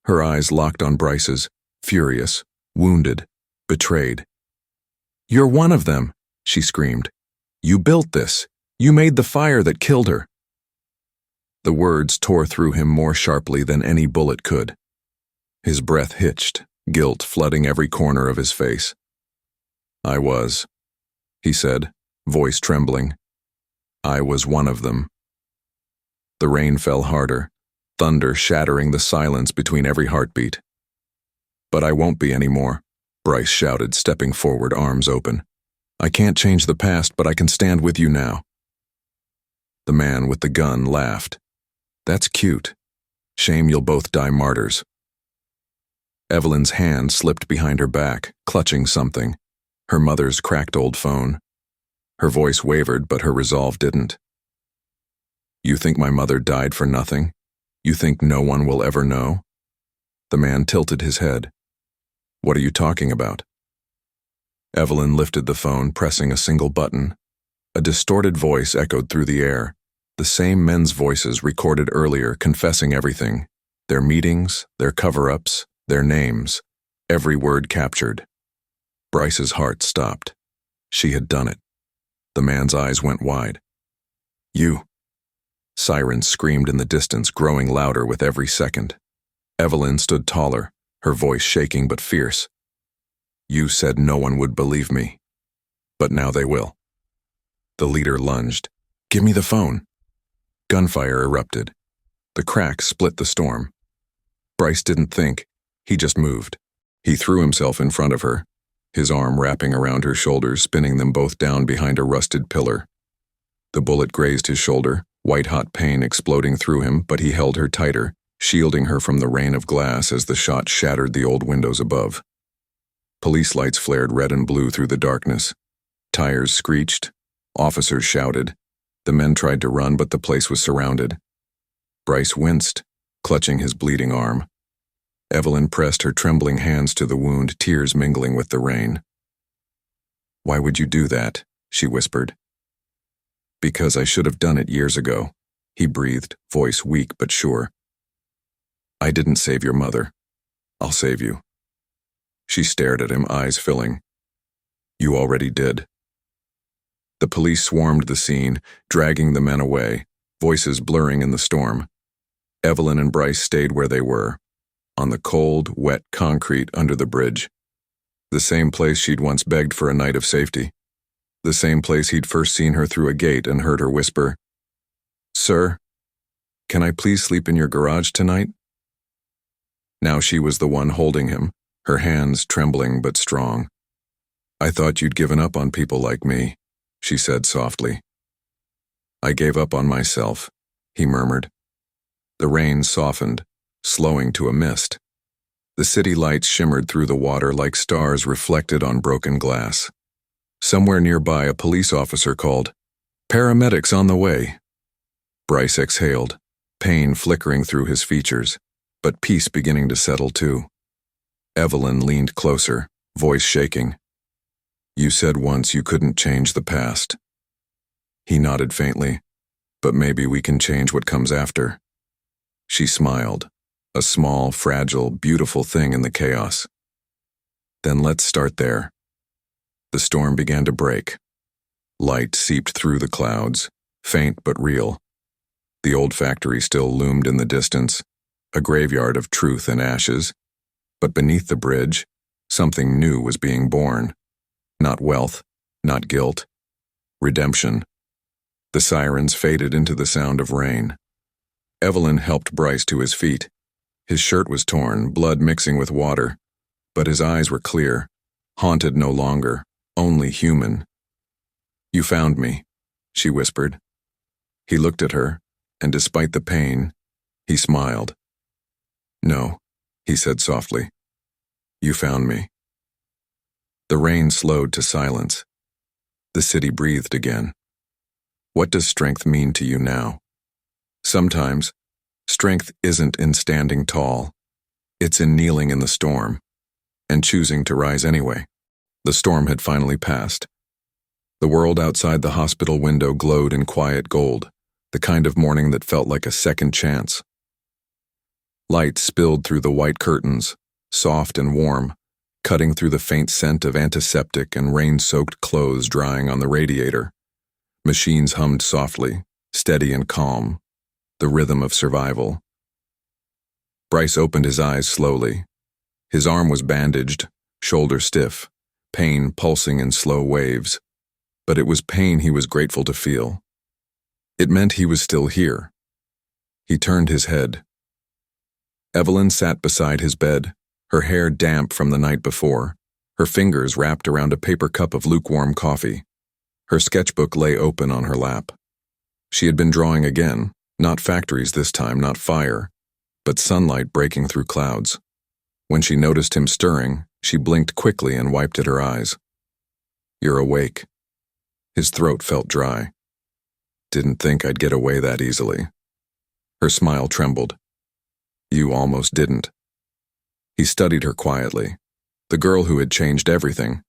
Her eyes locked on Bryce's, furious, wounded, betrayed. "You're one of them," she screamed. "You built this. You made the fire that killed her." The words tore through him more sharply than any bullet could. His breath hitched, guilt flooding every corner of his face. "I was," he said, voice trembling. "I was one of them." The rain fell harder, thunder shattering the silence between every heartbeat. "But I won't be anymore," Bryce shouted, stepping forward, arms open. "I can't change the past, but I can stand with you now." The man with the gun laughed. "That's cute. Shame you'll both die martyrs." Evelyn's hand slipped behind her back, clutching something, her mother's cracked old phone. Her voice wavered, but her resolve didn't. "You think my mother died for nothing? You think no one will ever know?" The man tilted his head. "What are you talking about?" Evelyn lifted the phone, pressing a single button. A distorted voice echoed through the air, the same men's voices recorded earlier, confessing everything. Their meetings, their cover-ups, their names, every word captured. Bryce's heart stopped. She had done it. The man's eyes went wide. "You!" Sirens screamed in the distance, growing louder with every second. Evelyn stood taller, her voice shaking but fierce. "You said no one would believe me. But now they will." The leader lunged. "Give me the phone." Gunfire erupted. The crack split the storm. Bryce didn't think. He just moved. He threw himself in front of her, his arm wrapping around her shoulders, spinning them both down behind a rusted pillar. The bullet grazed his shoulder, white-hot pain exploding through him, but he held her tighter, shielding her from the rain of glass as the shot shattered the old windows above. Police lights flared red and blue through the darkness. Tires screeched. Officers shouted. The men tried to run, but the place was surrounded. Bryce winced, clutching his bleeding arm. Evelyn pressed her trembling hands to the wound, tears mingling with the rain. "Why would you do that?" she whispered. "Because I should have done it years ago," he breathed, voice weak but sure. "I didn't save your mother. I'll save you." She stared at him, eyes filling. "You already did." The police swarmed the scene, dragging the men away, voices blurring in the storm. Evelyn and Bryce stayed where they were, on the cold, wet concrete under the bridge. The same place she'd once begged for a night of safety. The same place he'd first seen her through a gate and heard her whisper, "Sir, can I please sleep in your garage tonight?" Now she was the one holding him, her hands trembling but strong. "I thought you'd given up on people like me," she said softly. "I gave up on myself," he murmured. The rain softened, slowing to a mist. The city lights shimmered through the water like stars reflected on broken glass. Somewhere nearby, a police officer called, "Paramedics on the way." Bryce exhaled, pain flickering through his features, but peace beginning to settle too. Evelyn leaned closer, voice shaking. "You said once you couldn't change the past." He nodded faintly. "But maybe we can change what comes after." She smiled, a small, fragile, beautiful thing in the chaos. "Then let's start there." The storm began to break. Light seeped through the clouds, faint but real. The old factory still loomed in the distance, a graveyard of truth and ashes. But beneath the bridge, something new was being born. Not wealth, not guilt. Redemption. The sirens faded into the sound of rain. Evelyn helped Bryce to his feet. His shirt was torn, blood mixing with water, but his eyes were clear, haunted no longer, only human. "You found me," she whispered. He looked at her, and despite the pain, he smiled. "No," he said softly. "You found me." The rain slowed to silence. The city breathed again. What does strength mean to you now? Sometimes, strength isn't in standing tall. It's in kneeling in the storm, and choosing to rise anyway. The storm had finally passed. The world outside the hospital window glowed in quiet gold, the kind of morning that felt like a second chance. Light spilled through the white curtains, soft and warm, cutting through the faint scent of antiseptic and rain-soaked clothes drying on the radiator. Machines hummed softly, steady and calm, the rhythm of survival. Bryce opened his eyes slowly. His arm was bandaged, shoulder stiff, pain pulsing in slow waves. But it was pain he was grateful to feel. It meant he was still here. He turned his head. Evelyn sat beside his bed, her hair damp from the night before, her fingers wrapped around a paper cup of lukewarm coffee. Her sketchbook lay open on her lap. She had been drawing again, not factories this time, not fire, but sunlight breaking through clouds. When she noticed him stirring, she blinked quickly and wiped at her eyes. "You're awake." His throat felt dry. "Didn't think I'd get away that easily." Her smile trembled. "You almost didn't." He studied her quietly. The girl who had changed everything.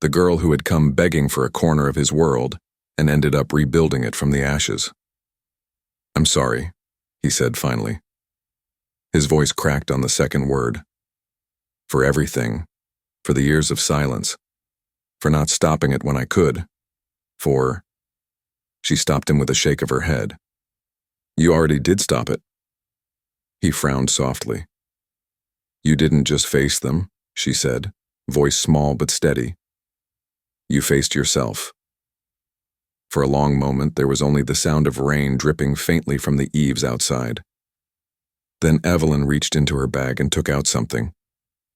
The girl who had come begging for a corner of his world and ended up rebuilding it from the ashes. "I'm sorry," he said finally. His voice cracked on the second word. "For everything. For the years of silence. For not stopping it when I could. For..." She stopped him with a shake of her head. "You already did stop it." He frowned softly. "You didn't just face them," she said, voice small but steady. "You faced yourself." For a long moment, there was only the sound of rain dripping faintly from the eaves outside. Then Evelyn reached into her bag and took out something.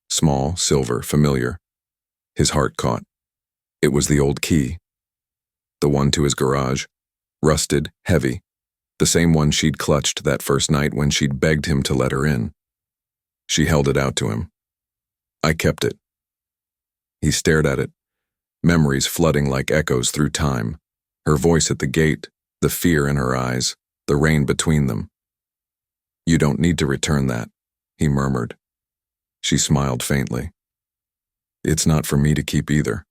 Small, silver, familiar. His heart caught. It was the old key. The one to his garage. Rusted, heavy. The same one she'd clutched that first night when she'd begged him to let her in. She held it out to him. "I kept it." He stared at it, memories flooding like echoes through time. Her voice at the gate, the fear in her eyes, the rain between them. "You don't need to return that," he murmured. She smiled faintly. "It's not for me to keep either."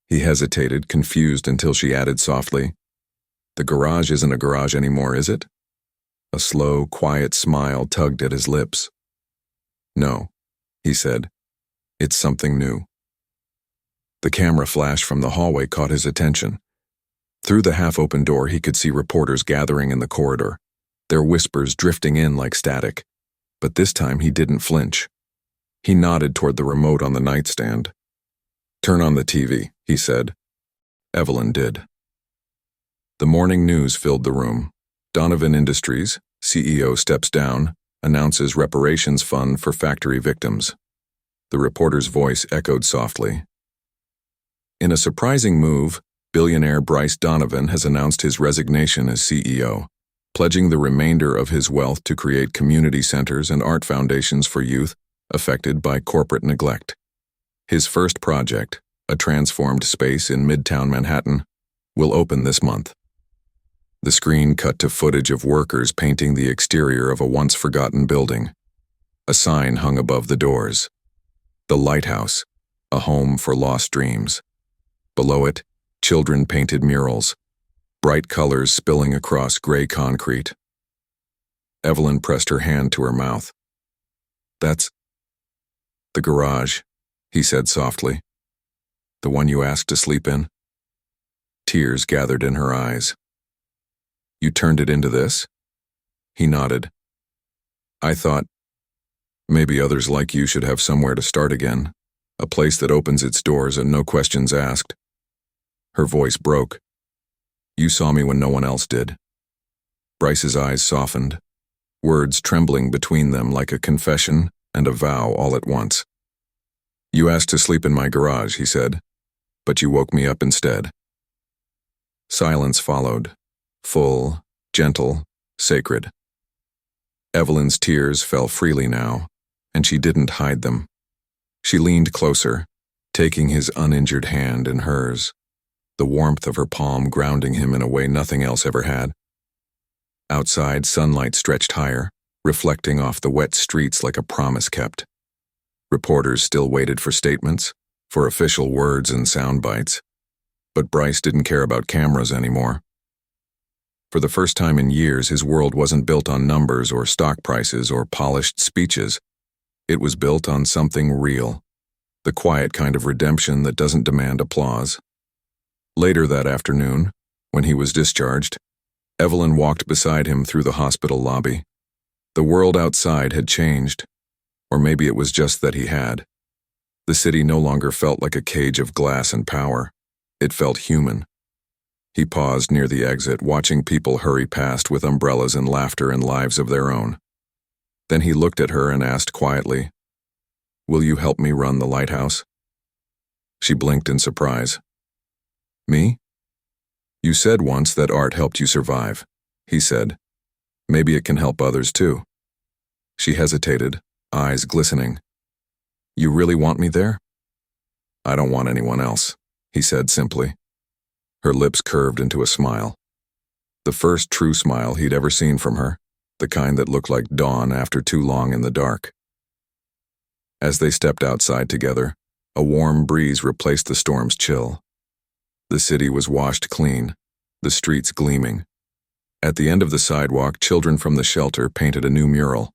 He hesitated, confused, until she added softly, "The garage isn't a garage anymore, is it?" A slow, quiet smile tugged at his lips. "No," he said. "It's something new." The camera flash from the hallway caught his attention. Through the half-open door, he could see reporters gathering in the corridor, their whispers drifting in like static. But this time he didn't flinch. He nodded toward the remote on the nightstand, "Turn on the TV," he said. Evelyn did. The morning news filled the room. Donovan Industries, CEO steps down, announces reparations fund for factory victims. The reporter's voice echoed softly. In a surprising move, billionaire Bryce Donovan has announced his resignation as CEO, pledging the remainder of his wealth to create community centers and art foundations for youth affected by corporate neglect. His first project, a transformed space in Midtown Manhattan, will open this month. The screen cut to footage of workers painting the exterior of a once-forgotten building. A sign hung above the doors. The Lighthouse, a home for lost dreams. Below it, children painted murals, bright colors spilling across gray concrete. Evelyn pressed her hand to her mouth. "That's the garage," he said softly. "The one you asked to sleep in?" Tears gathered in her eyes. "You turned it into this?" He nodded. "I thought maybe others like you should have somewhere to start again, a place that opens its doors and no questions asked." Her voice broke. "You saw me when no one else did." Bryce's eyes softened, words trembling between them like a confession and a vow all at once. "You asked to sleep in my garage," he said, "but you woke me up instead." Silence followed, full, gentle, sacred. Evelyn's tears fell freely now, and she didn't hide them. She leaned closer, taking his uninjured hand in hers, the warmth of her palm grounding him in a way nothing else ever had. Outside, sunlight stretched higher, reflecting off the wet streets like a promise kept. Reporters still waited for statements, for official words and sound bites. But Bryce didn't care about cameras anymore. For the first time in years, his world wasn't built on numbers or stock prices or polished speeches. It was built on something real, the quiet kind of redemption that doesn't demand applause. Later that afternoon, when he was discharged, Evelyn walked beside him through the hospital lobby. The world outside had changed, or maybe it was just that he had. The city no longer felt like a cage of glass and power. It felt human. He paused near the exit, watching people hurry past with umbrellas and laughter and lives of their own. Then he looked at her and asked quietly, "Will you help me run the lighthouse?" She blinked in surprise. "Me? You said once that art helped you survive," he said. "Maybe it can help others too." She hesitated, eyes glistening. "You really want me there?" "I don't want anyone else," he said simply. Her lips curved into a smile. The first true smile he'd ever seen from her, the kind that looked like dawn after too long in the dark. As they stepped outside together, a warm breeze replaced the storm's chill. The city was washed clean, the streets gleaming. At the end of the sidewalk, children from the shelter painted a new mural.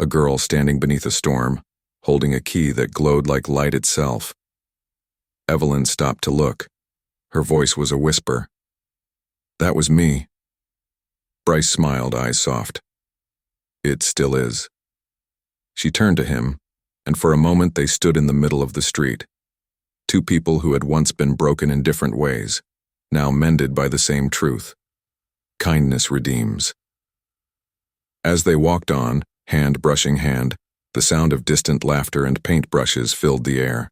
A girl standing beneath a storm, holding a key that glowed like light itself. Evelyn stopped to look. Her voice was a whisper. "That was me." Bryce smiled, eyes soft. "It still is." She turned to him, and for a moment they stood in the middle of the street. Two people who had once been broken in different ways, now mended by the same truth. Kindness redeems. As they walked on, hand brushing hand, the sound of distant laughter and paintbrushes filled the air.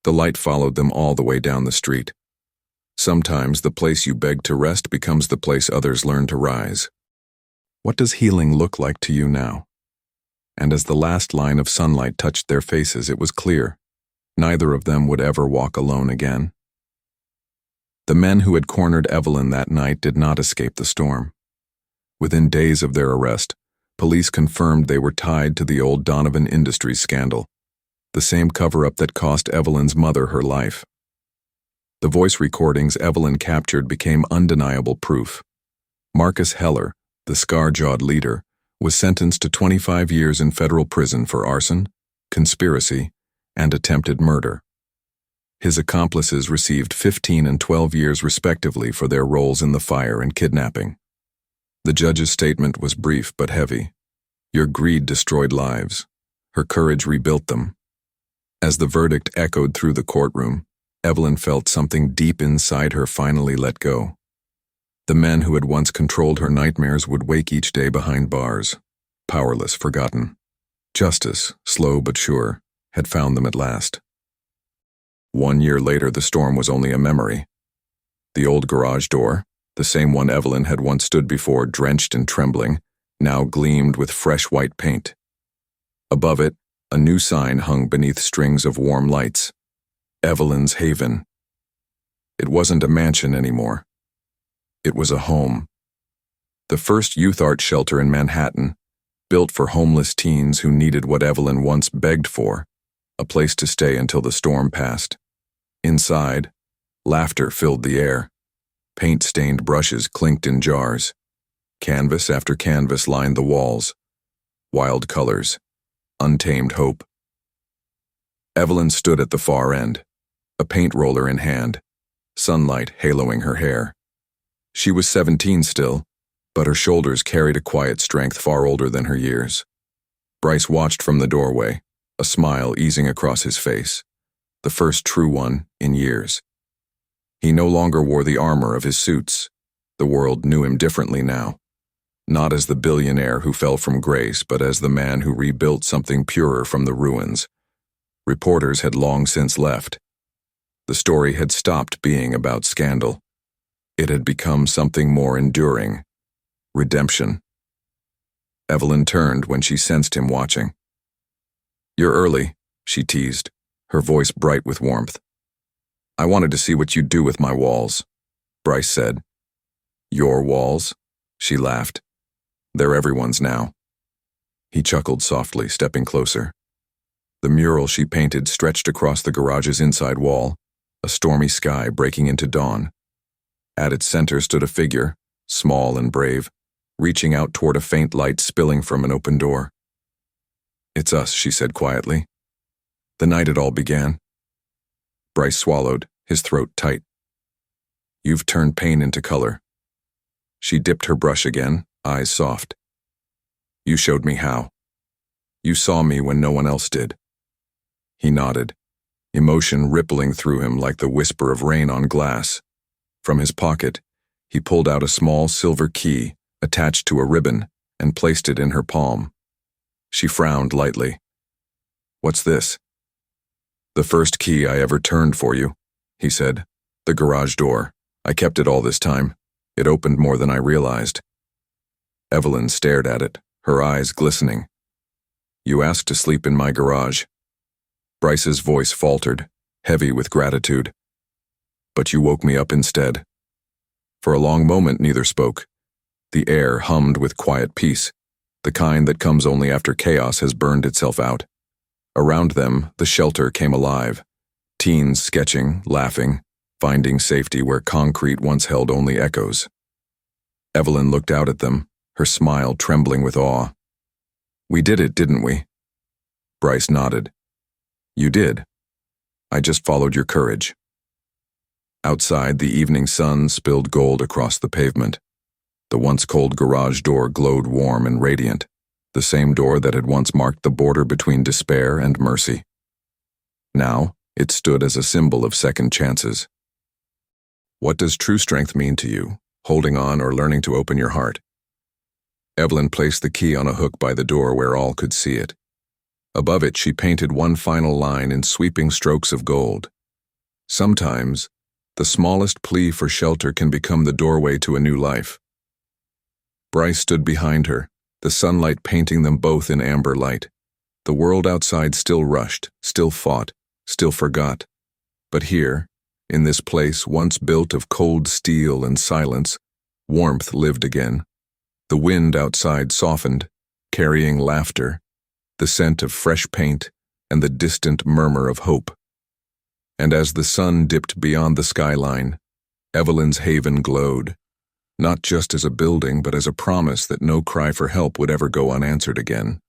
The light followed them all the way down the street. Sometimes the place you beg to rest becomes the place others learn to rise. What does healing look like to you now? And as the last line of sunlight touched their faces, it was clear. Neither of them would ever walk alone again. The men who had cornered Evelyn that night did not escape the storm. Within days of their arrest, police confirmed they were tied to the old Donovan Industries scandal, the same cover-up that cost Evelyn's mother her life. The voice recordings Evelyn captured became undeniable proof. Marcus Heller, the scar-jawed leader, was sentenced to 25 years in federal prison for arson, conspiracy, and attempted murder. His accomplices received 15 and 12 years respectively for their roles in the fire and kidnapping. The judge's statement was brief but heavy. Your greed destroyed lives. Her courage rebuilt them. As the verdict echoed through the courtroom, Evelyn felt something deep inside her finally let go. The men who had once controlled her nightmares would wake each day behind bars, powerless, forgotten. Justice, slow but sure, had found them at last. 1 year later, the storm was only a memory. The old garage door, the same one Evelyn had once stood before, drenched and trembling, now gleamed with fresh white paint. Above it, a new sign hung beneath strings of warm lights. Evelyn's Haven. It wasn't a mansion anymore. It was a home. The first youth art shelter in Manhattan, built for homeless teens who needed what Evelyn once begged for, a place to stay until the storm passed. Inside, laughter filled the air. Paint-stained brushes clinked in jars. Canvas after canvas lined the walls. Wild colors. Untamed hope. Evelyn stood at the far end, a paint roller in hand, sunlight haloing her hair. She was 17 still, but her shoulders carried a quiet strength far older than her years. Bryce watched from the doorway, a smile easing across his face, the first true one in years. He no longer wore the armor of his suits. The world knew him differently now. Not as the billionaire who fell from grace, but as the man who rebuilt something purer from the ruins. Reporters had long since left. The story had stopped being about scandal. It had become something more enduring. Redemption. Evelyn turned when she sensed him watching. "You're early," she teased, her voice bright with warmth. "I wanted to see what you'd do with my walls," Bryce said. "Your walls?" She laughed. "They're everyone's now." He chuckled softly, stepping closer. The mural she painted stretched across the garage's inside wall, a stormy sky breaking into dawn. At its center stood a figure, small and brave, reaching out toward a faint light spilling from an open door. "It's us," she said quietly. "The night it all began." Bryce swallowed, his throat tight. "You've turned pain into color." She dipped her brush again, eyes soft. "You showed me how. You saw me when no one else did." He nodded, emotion rippling through him like the whisper of rain on glass. From his pocket, he pulled out a small silver key attached to a ribbon and placed it in her palm. She frowned lightly. "What's this?" "The first key I ever turned for you," he said. "The garage door. I kept it all this time. It opened more than I realized." Evelyn stared at it, her eyes glistening. "You asked to sleep in my garage." Bryce's voice faltered, heavy with gratitude. "But you woke me up instead." For a long moment neither spoke. The air hummed with quiet peace, the kind that comes only after chaos has burned itself out. Around them, the shelter came alive. Teens sketching, laughing, finding safety where concrete once held only echoes. Evelyn looked out at them, her smile trembling with awe. "We did it, didn't we?" Bryce nodded. "You did. I just followed your courage." Outside, the evening sun spilled gold across the pavement. The once cold garage door glowed warm and radiant, the same door that had once marked the border between despair and mercy. Now, it stood as a symbol of second chances. "What does true strength mean to you, holding on or learning to open your heart?" Evelyn placed the key on a hook by the door where all could see it. Above it, she painted one final line in sweeping strokes of gold. "Sometimes, the smallest plea for shelter can become the doorway to a new life." Bryce stood behind her, the sunlight painting them both in amber light. The world outside still rushed, still fought, still forgot. But here, in this place once built of cold steel and silence, warmth lived again. The wind outside softened, carrying laughter, the scent of fresh paint, and the distant murmur of hope. And as the sun dipped beyond the skyline, Evelyn's Haven glowed, not just as a building but as a promise that no cry for help would ever go unanswered again.